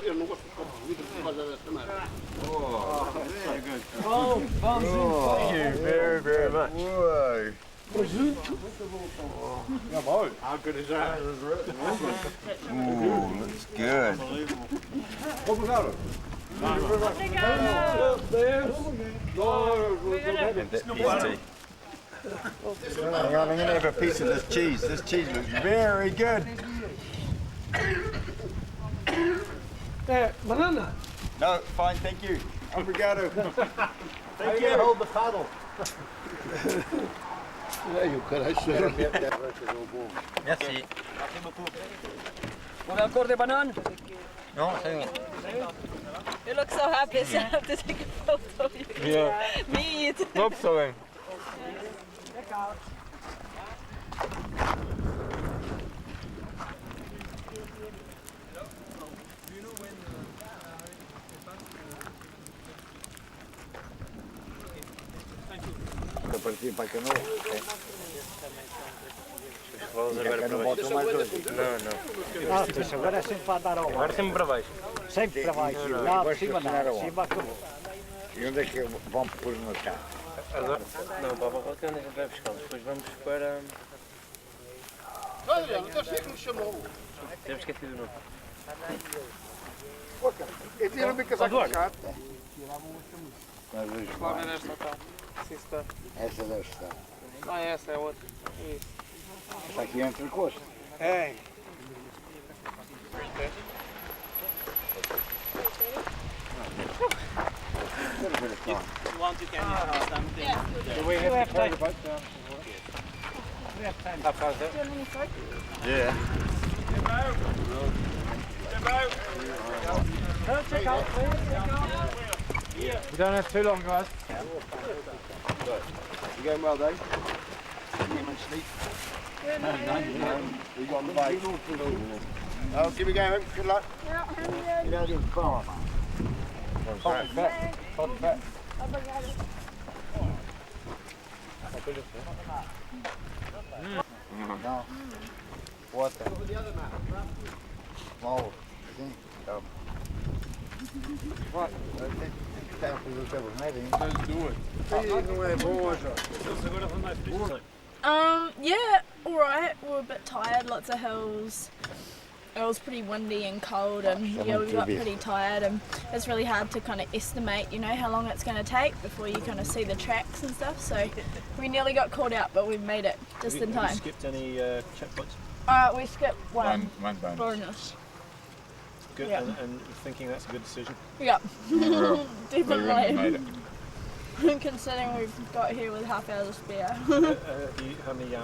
Eu não gosto de copo de vidro por causa desta merda. Oh, so good. Oh, Thank you very, very much. Uai. How good is that? Ooh, looks good. Obrigado. Hang on, I'm going to have a piece of this cheese. This cheese looks very good. Banana. No, fine, thank you. Obrigado. Thank you. Hold the paddle. Merci. Vous avez encore des bananes? Non, c'est bon. You look so happy, so I have to take a photo of you. Yeah. Me too. Hope so. Para partir para que não. Não, não. Agora é sempre para dar ao Agora sempre para baixo. Sempre para baixo. Lá de cima não. Cima acabou. E onde é que vão pôr no carro? Agora, não, para a volta onde a gente vai buscá-los. Depois vamos para... Olha, não sei que me chamou. Temos esquecido o nome. Eu tinha um casaco chato. Lá ver esta está. Sim, está. Essa deve estar. Ah, essa é outra. Isso. Está aqui entre o costo. É. Want to carry it some Do we have to carry the boat down? How far is it? Yeah. We don't have too long, guys. You going well, Dave? We got the bike. Oh, keep it going. Good luck. You know, the farm. Hot fat. Hot fat. No. Water. Small. What? Yeah, alright. We were a bit tired, lots of hills. It was pretty windy and cold and yeah, we got pretty tired and it's really hard to kind of estimate, you know, how long it's going to take before you kind of see the tracks and stuff. So we nearly got caught out, but we made it just in time. Have you skipped any checkpoints? We skipped one bonus. bonus. Good, Yeah. and thinking that's a good decision. Yeah, definitely. Made it. Considering we've got here with half hours to spare. How many hours?